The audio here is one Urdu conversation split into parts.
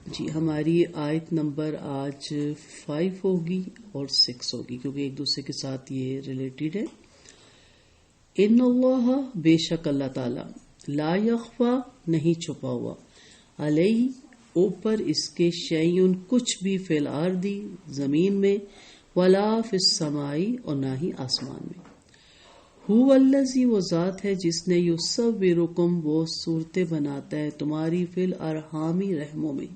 جی ہماری آیت نمبر آج 5 ہوگی اور 6 ہوگی کیونکہ ایک دوسرے کے ساتھ یہ ریلیٹڈ ہے. ان اللہ بے شک اللہ تعالی لا یخفا نہیں چھپا ہوا علیہ اوپر اس کے شیئن کچھ بھی فی الارض زمین میں ولا فی السماء اور نہ ہی آسمان میں. هو الذی وہ ذات ہے جس نے یصورکم وہ صورتیں بناتا ہے تمہاری فی الارحامی رحموں میں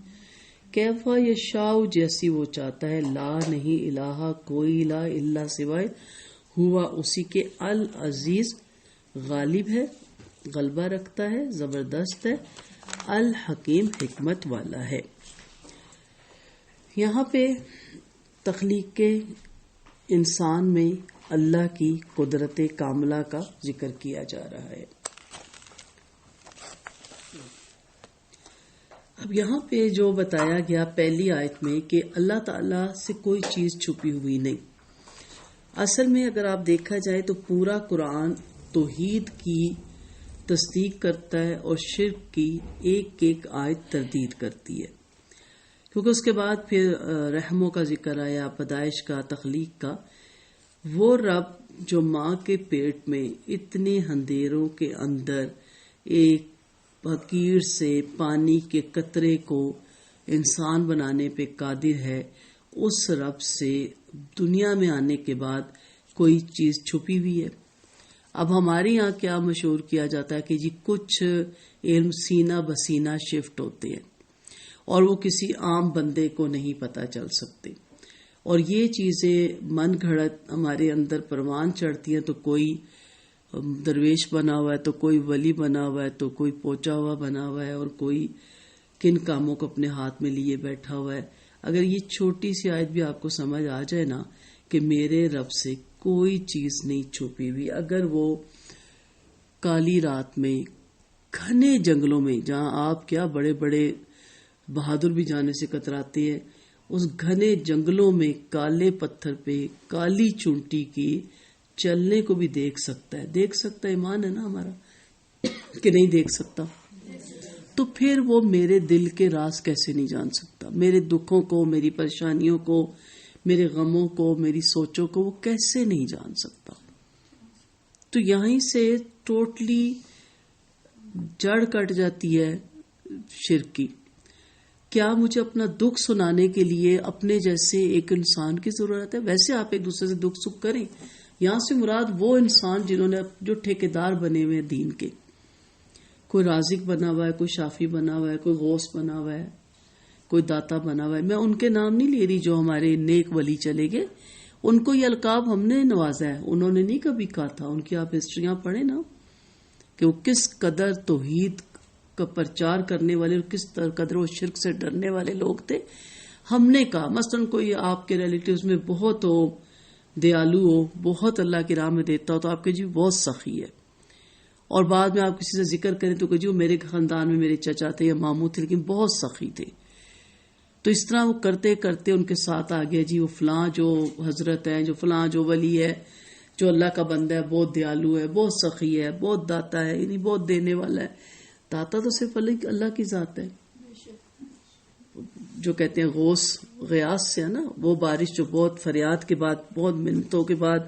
کیفا یشاء جیسی وہ چاہتا ہے. لا نہیں الہ کوئی الہ الا سوائے ہوا اسی کے العزیز غالب ہے غلبہ رکھتا ہے زبردست ہے الحکیم حکمت والا ہے. یہاں پہ تخلیق کے انسان میں اللہ کی قدرت کاملہ کا ذکر کیا جا رہا ہے. اب یہاں پہ جو بتایا گیا پہلی آیت میں کہ اللہ تعالیٰ سے کوئی چیز چھپی ہوئی نہیں. اصل میں اگر آپ دیکھا جائے تو پورا قرآن توحید کی تصدیق کرتا ہے اور شرک کی ایک ایک آیت تردید کرتی ہے کیونکہ اس کے بعد پھر رحموں کا ذکر آیا پیدائش کا تخلیق کا. وہ رب جو ماں کے پیٹ میں اتنے اندھیروں کے اندر ایک حقیر سے پانی کے قطرے کو انسان بنانے پہ قادر ہے اس رب سے دنیا میں آنے کے بعد کوئی چیز چھپی ہوئی ہے. اب ہمارے یہاں کیا مشہور کیا جاتا ہے کہ جی کچھ علم سینہ بسینہ شفٹ ہوتے ہیں اور وہ کسی عام بندے کو نہیں پتہ چل سکتے اور یہ چیزیں من گھڑت ہمارے اندر پروان چڑھتی ہیں. تو کوئی درویش بنا ہوا ہے تو کوئی ولی بنا ہوا ہے تو کوئی پوچا ہوا بنا ہوا ہے اور کوئی کن کاموں کو اپنے ہاتھ میں لیے بیٹھا ہوا ہے. اگر یہ چھوٹی سی آیت بھی آپ کو سمجھ آ جائے نا کہ میرے رب سے کوئی چیز نہیں چھپی ہوئی. اگر وہ کالی رات میں گھنے جنگلوں میں جہاں آپ کیا بڑے بڑے بہادر بھی جانے سے کتراتے ہیں اس گھنے جنگلوں میں کالے پتھر پہ کالی چونٹی کی چلنے کو بھی دیکھ سکتا ہے ایمان ہے نا ہمارا کہ نہیں دیکھ سکتا تو پھر وہ میرے دل کے راز کیسے نہیں جان سکتا. میرے دکھوں کو میری پریشانیوں کو میرے غموں کو میری سوچوں کو وہ کیسے نہیں جان سکتا. تو یہیں سے ٹوٹلی جڑ کٹ جاتی ہے شرک کی. کیا مجھے اپنا دکھ سنانے کے لیے اپنے جیسے ایک انسان کی ضرورت ہے؟ ویسے آپ ایک دوسرے سے دکھ سکھ کریں. یہاں سے مراد وہ انسان جنہوں نے جو ٹھیکیدار بنے ہوئے دین کے. کوئی رازق بنا ہوا ہے کوئی شافی بنا ہوا ہے کوئی غوث بنا ہوا ہے کوئی داتا بنا ہوا ہے. میں ان کے نام نہیں لے رہی جو ہمارے نیک ولی چلے گئے. ان کو یہ القاب ہم نے نوازا ہے انہوں نے نہیں کبھی کہا تھا. ان کی آپ ہسٹریاں پڑھیں نا کہ وہ کس قدر توحید کا پرچار کرنے والے اور کس قدر وہ شرک سے ڈرنے والے لوگ تھے. ہم نے کہا مثلاً کوئی آپ کے ریلیٹیوز میں بہت ہو دیالو ہو بہت اللہ کی راہ میں دیتا ہو تو آپ کے جی بہت سخی ہے اور بعد میں آپ کسی سے ذکر کریں تو کہ جی میرے خاندان میں میرے چچا تھے یا ماموں تھے لیکن بہت سخی تھے. تو اس طرح وہ کرتے کرتے ان کے ساتھ آ گیا جی وہ فلاں جو حضرت ہے جو فلاں جو ولی ہے جو اللہ کا بندہ ہے بہت دیالو ہے بہت سخی ہے بہت داتا ہے یعنی بہت دینے والا ہے. داتا تو صرف اللہ کی ذات ہے. جو کہتے ہیں غوث غیاث سے ہے نا وہ بارش جو بہت فریاد کے بعد بہت منتوں کے بعد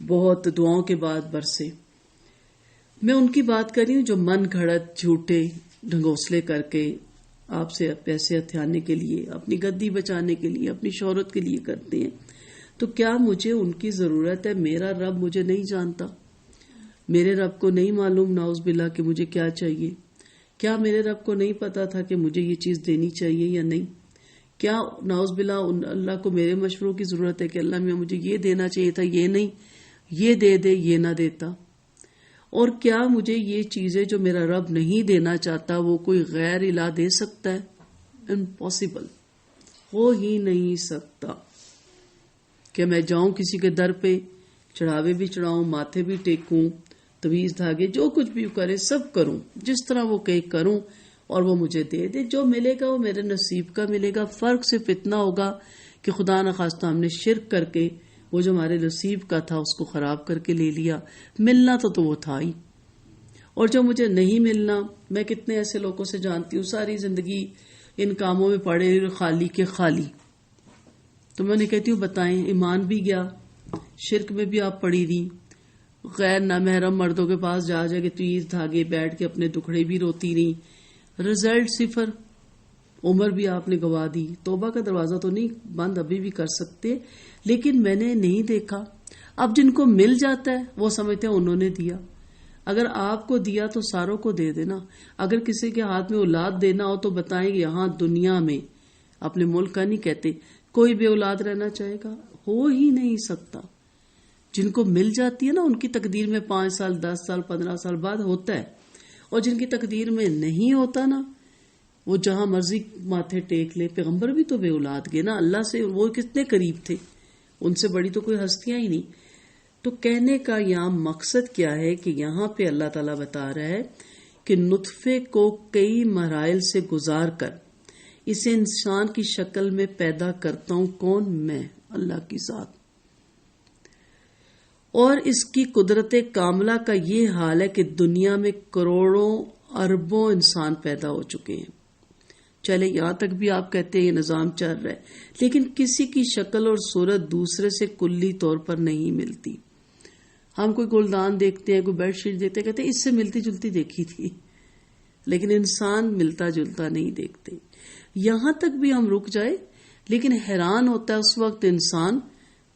بہت دعاؤں کے بعد برسے. میں ان کی بات کر رہی ہوں جو من گھڑت جھوٹے ڈھنگوسلے کر کے آپ سے پیسے ہتھیانے کے لیے اپنی گدی بچانے کے لیے اپنی شہرت کے لیے کرتے ہیں. تو کیا مجھے ان کی ضرورت ہے؟ میرا رب مجھے نہیں جانتا. میرے رب کو نہیں معلوم نعوذ باللہ کہ مجھے کیا چاہیے. کیا میرے رب کو نہیں پتا تھا کہ مجھے یہ چیز دینی چاہیے یا نہیں؟ کیا نعوذ باللہ اللہ کو میرے مشوروں کی ضرورت ہے کہ اللہ میں مجھے یہ دینا چاہیے تھا یہ نہیں یہ دے دے یہ نہ دیتا؟ اور کیا مجھے یہ چیزیں جو میرا رب نہیں دینا چاہتا وہ کوئی غیر الہ دے سکتا ہے؟ امپاسبل، ہو ہی نہیں سکتا کہ میں جاؤں کسی کے در پہ چڑھاوے بھی چڑھاؤں ماتھے بھی ٹیکوں تویز دھاگے جو کچھ بھی کرے سب کروں جس طرح وہ کہے کروں اور وہ مجھے دے دے. جو ملے گا وہ میرے نصیب کا ملے گا. فرق صرف اتنا ہوگا کہ خدا نخواستہ ہم نے شرک کر کے وہ جو ہمارے نصیب کا تھا اس کو خراب کر کے لے لیا. ملنا تو وہ تھا ہی اور جو مجھے نہیں ملنا، میں کتنے ایسے لوگوں سے جانتی ہوں ساری زندگی ان کاموں میں پڑے خالی کے خالی. تو میں نے کہتی ہوں بتائیں، ایمان بھی گیا، شرک میں بھی آپ پڑی رہی، غیر نامحرم مردوں کے پاس جا کے تیر دھاگے بیٹھ کے اپنے دکھڑے بھی روتی رہی، رزلٹ صفر، عمر بھی آپ نے گوا دی. توبہ کا دروازہ تو نہیں بند ابھی بھی کر سکتے، لیکن میں نے نہیں دیکھا. اب جن کو مل جاتا ہے وہ سمجھتے ہیں انہوں نے دیا. اگر آپ کو دیا تو ساروں کو دے دینا. اگر کسی کے ہاتھ میں اولاد دینا ہو تو بتائیں کہ یہاں دنیا میں، اپنے ملک کا نہیں کہتے، کوئی بے اولاد رہنا چاہے گا؟ ہو ہی نہیں سکتا. جن کو مل جاتی ہے نا، ان کی تقدیر میں 5 سال 10 سال 15 سال بعد ہوتا ہے، اور جن کی تقدیر میں نہیں ہوتا نا، وہ جہاں مرضی ماتھے ٹیک لے. پیغمبر بھی تو بے اولاد گئے نا، اللہ سے وہ کتنے قریب تھے، ان سے بڑی تو کوئی ہستیاں ہی نہیں. تو کہنے کا یہاں مقصد کیا ہے کہ یہاں پہ اللہ تعالیٰ بتا رہا ہے کہ نطفے کو کئی مراحل سے گزار کر اسے انسان کی شکل میں پیدا کرتا ہوں. کون؟ میں، اللہ کی ذات. اور اس کی قدرت کاملہ کا یہ حال ہے کہ دنیا میں کروڑوں اربوں انسان پیدا ہو چکے ہیں. چلے یہاں تک بھی آپ کہتے ہیں یہ نظام چل رہا ہے، لیکن کسی کی شکل اور صورت دوسرے سے کلی طور پر نہیں ملتی. ہم کوئی گلدان دیکھتے ہیں، کوئی بیڈ شیٹ دیکھتے ہیں، کہتے ہیں اس سے ملتی جلتی دیکھی تھی، لیکن انسان ملتا جلتا نہیں دیکھتے. یہاں تک بھی ہم رک جائے، لیکن حیران ہوتا ہے اس وقت انسان.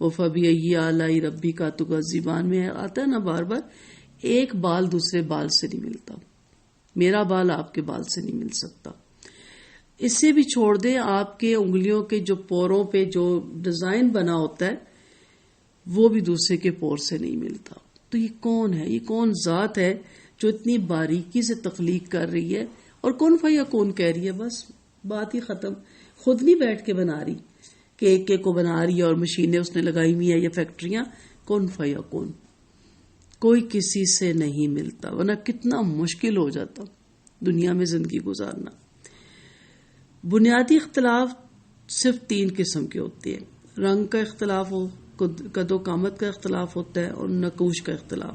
وہ فَبِأَيِّ آلَاءِ رَبِّكَ تُكَذِّبَانِ میں آتا ہے نا بار بار، ایک بال دوسرے بال سے نہیں ملتا. میرا بال آپ کے بال سے نہیں مل سکتا. اس سے بھی چھوڑ دیں، آپ کے انگلیوں کے جو پوروں پہ جو ڈیزائن بنا ہوتا ہے وہ بھی دوسرے کے پور سے نہیں ملتا. تو یہ کون ہے؟ یہ کون ذات ہے جو اتنی باریکی سے تخلیق کر رہی ہے اور کون فیا کون کہہ رہی ہے؟ بس بات ہی ختم. خود نہیں بیٹھ کے بنا رہی کہ ایک ایک کو بنا رہی ہے اور مشینیں اس نے لگائی ہوئی ہیں یا فیکٹریاں. کون فیا کون، کوئی کسی سے نہیں ملتا، ورنہ کتنا مشکل ہو جاتا دنیا میں زندگی گزارنا. بنیادی اختلاف صرف 3 قسم کے ہوتے ہیں. رنگ کا اختلاف ہو، قد و قامت کا اختلاف ہوتا ہے، اور نقوش کا اختلاف.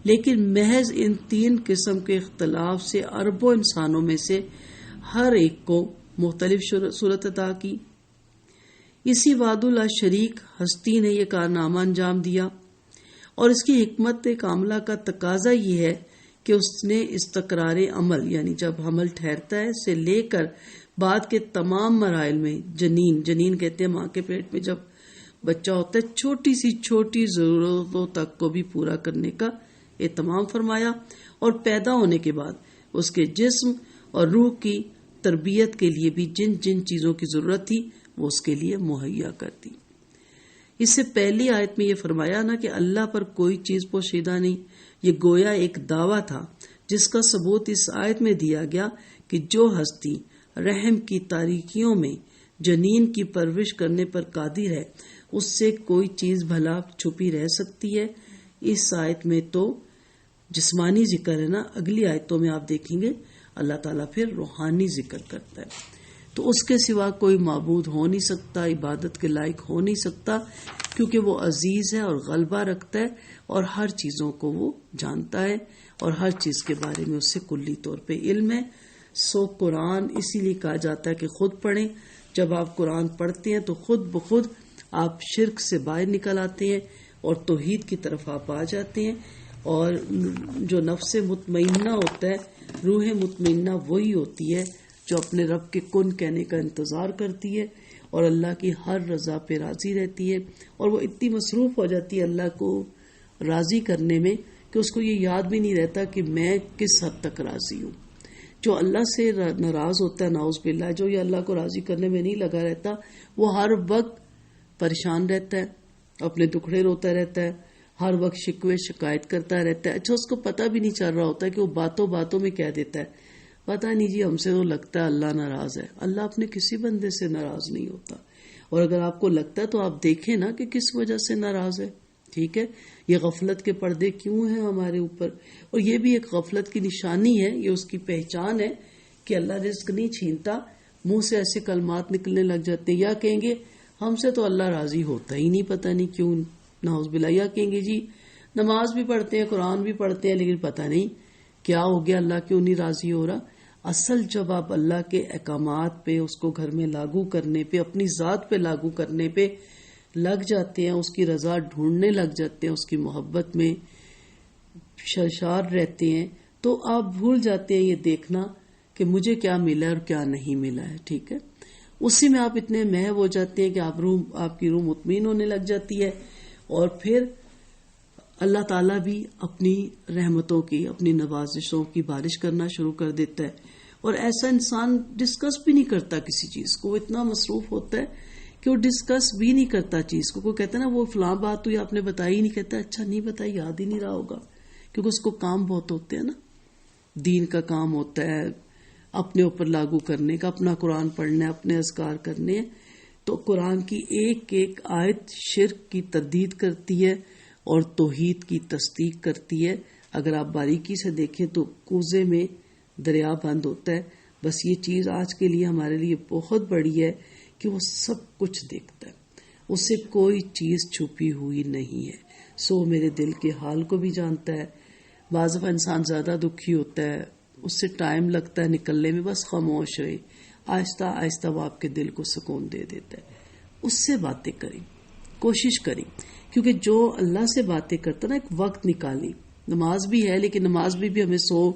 لیکن محض ان 3 قسم کے اختلاف سے اربوں انسانوں میں سے ہر ایک کو مختلف صورت عطا کی. اسی وحدہ لا شریک ہستی نے یہ کارنامہ انجام دیا، اور اس کی حکمت کاملہ کا تقاضا یہ ہے کہ اس نے استقرار عمل، یعنی جب حمل ٹھہرتا ہے سے لے کر بعد کے تمام مراحل میں جنین کہتے ہیں ماں کے پیٹ میں جب بچہ ہوتا ہے، چھوٹی سی چھوٹی ضرورتوں تک کو بھی پورا کرنے کا اہتمام فرمایا، اور پیدا ہونے کے بعد اس کے جسم اور روح کی تربیت کے لیے بھی جن جن چیزوں کی ضرورت تھی وہ اس کے لیے مہیا کر دی. اس سے پہلی آیت میں یہ فرمایا نا کہ اللہ پر کوئی چیز پوشیدہ نہیں، یہ گویا ایک دعویٰ تھا جس کا ثبوت اس آیت میں دیا گیا کہ جو ہستی رحم کی تاریکیوں میں جنین کی پرورش کرنے پر قادر ہے، اس سے کوئی چیز بھلا چھپی رہ سکتی ہے. اس آیت میں تو جسمانی ذکر ہے نا، اگلی آیتوں میں آپ دیکھیں گے اللہ تعالیٰ پھر روحانی ذکر کرتا ہے. تو اس کے سوا کوئی معبود ہو نہیں سکتا، عبادت کے لائق ہو نہیں سکتا، کیونکہ وہ عزیز ہے اور غلبہ رکھتا ہے اور ہر چیزوں کو وہ جانتا ہے اور ہر چیز کے بارے میں اس سے کلی طور پہ علم ہے. سو قرآن اسی لیے کہا جاتا ہے کہ خود پڑھیں. جب آپ قرآن پڑھتے ہیں تو خود بخود آپ شرک سے باہر نکل آتے ہیں اور توحید کی طرف آپ آ جاتے ہیں. اور جو نفس مطمئنہ ہوتا ہے، روح مطمئنہ وہی ہوتی ہے جو اپنے رب کے کن کہنے کا انتظار کرتی ہے اور اللہ کی ہر رضا پہ راضی رہتی ہے. اور وہ اتنی مصروف ہو جاتی ہے اللہ کو راضی کرنے میں کہ اس کو یہ یاد بھی نہیں رہتا کہ میں کس حد تک راضی ہوں. جو اللہ سے ناراض ہوتا ہے، نعوذ باللہ، جو یہ اللہ کو راضی کرنے میں نہیں لگا رہتا، وہ ہر وقت پریشان رہتا ہے، اپنے دکھڑے روتا رہتا ہے، ہر وقت شکوے شکایت کرتا رہتا ہے. اچھا، اس کو پتہ بھی نہیں چل رہا ہوتا کہ وہ باتوں باتوں میں کہہ دیتا ہے پتہ نہیں جی ہم سے تو لگتا ہے اللہ ناراض ہے. اللہ اپنے کسی بندے سے ناراض نہیں ہوتا. اور اگر آپ کو لگتا ہے تو آپ دیکھیں نا کہ کس وجہ سے ناراض ہے. ٹھیک ہے، یہ غفلت کے پردے کیوں ہیں ہمارے اوپر؟ اور یہ بھی ایک غفلت کی نشانی ہے، یہ اس کی پہچان ہے کہ اللہ رزق نہیں چھینتا. منہ سے ایسے کلمات نکلنے لگ جاتے ہیں، یا کہیں گے ہم سے تو اللہ راضی ہوتا ہی نہیں، پتہ نہیں کیوں، نعوذ باللہ. یا کہیں گے جی نماز بھی پڑھتے ہیں، قرآن بھی پڑھتے ہیں، لیکن پتہ نہیں کیا ہو گیا، اللہ کیوں نہیں راضی ہو رہا. اصل جب آپ اللہ کے احکامات پہ، اس کو گھر میں لاگو کرنے پہ، اپنی ذات پہ لاگو کرنے پہ لگ جاتے ہیں، اس کی رضا ڈھونڈنے لگ جاتے ہیں، اس کی محبت میں سرشار رہتے ہیں، تو آپ بھول جاتے ہیں یہ دیکھنا کہ مجھے کیا ملا اور کیا نہیں ملا ہے. ٹھیک ہے، اسی میں آپ اتنے محو ہو جاتے ہیں کہ آپ کی روح مطمئن ہونے لگ جاتی ہے، اور پھر اللہ تعالیٰ بھی اپنی رحمتوں کی، اپنی نوازشوں کی بارش کرنا شروع کر دیتا ہے. اور ایسا انسان ڈسکس بھی نہیں کرتا کسی چیز کو، وہ اتنا مصروف ہوتا ہے کہ وہ ڈسکس بھی نہیں کرتا چیز کو. کوئی کہتا ہے نا وہ فلاں بات ہوئی آپ نے بتائی نہیں، کہتا اچھا نہیں بتائی، یاد ہی نہیں رہا ہوگا، کیونکہ اس کو کام بہت ہوتے ہیں نا. دین کا کام ہوتا ہے اپنے اوپر لاگو کرنے کا، اپنا قرآن پڑھنا ہے، اپنے اذکار کرنے ہیں. تو قرآن کی ایک ایک آیت شرک کی تردید کرتی ہے اور توحید کی تصدیق کرتی ہے. اگر آپ باریکی سے دیکھیں تو کوزے میں دریا بند ہوتا ہے. بس یہ چیز آج کے لیے ہمارے لیے بہت بڑی ہے کہ وہ سب کچھ دیکھتا ہے، اس سے کوئی چیز چھپی ہوئی نہیں ہے. سو میرے دل کے حال کو بھی جانتا ہے. بعض دفعہ انسان زیادہ دکھی ہوتا ہے، اس سے ٹائم لگتا ہے نکلنے میں، بس خاموش رہے، آہستہ آہستہ وہ آپ کے دل کو سکون دے دیتا ہے. اس سے باتیں کریں، کوشش کریں، کیونکہ جو اللہ سے باتیں کرتا نا، ایک وقت نکالی. نماز بھی ہے لیکن نماز بھی ہمیں 100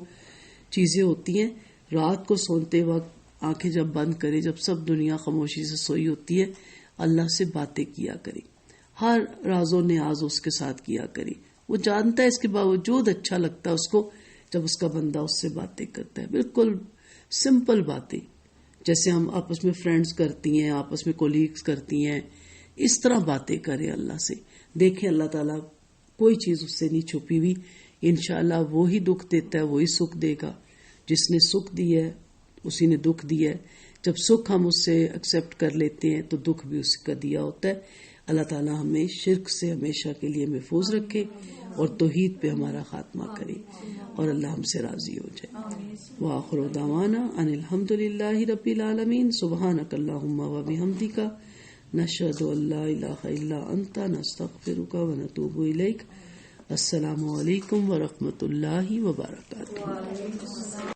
چیزیں ہوتی ہیں. رات کو سوتے وقت آنکھیں جب بند کرے، جب سب دنیا خاموشی سے سوئی ہوتی ہے، اللہ سے باتیں کیا کریں. ہر راز و نیاز اس کے ساتھ کیا کریں. وہ جانتا ہے، اس کے باوجود اچھا لگتا ہے اس کو جب اس کا بندہ اس سے باتیں کرتا ہے. بالکل سمپل باتیں جیسے ہم آپس میں فرینڈز کرتی ہیں، آپس میں کولیگز کرتی ہیں، اس طرح باتیں کریں اللہ سے. دیکھیں اللہ تعالیٰ کوئی چیز اس سے نہیں چھپی ہوئی. انشاءاللہ وہی دکھ دیتا ہے، وہی سکھ دے گا. جس نے سکھ دی ہے اسی نے دکھ دیا ہے. جب سکھ ہم اس سے ایکسپٹ کر لیتے ہیں تو دکھ بھی اس کا دیا ہوتا ہے. اللہ تعالیٰ ہمیں شرک سے ہمیشہ کے لیے محفوظ رکھے اور توحید پہ ہمارا خاتمہ کرے، اور اللہ ہم سے راضی ہو جائے. وآخر دعوانا ان الحمدللہ رب العالمین. سبحانک اللہم و بحمدک، نشہد ان لا الہ الا انت، نستغفرک و نتوب الیک. السلام علیکم ورحمۃ اللہ وبرکاتہ.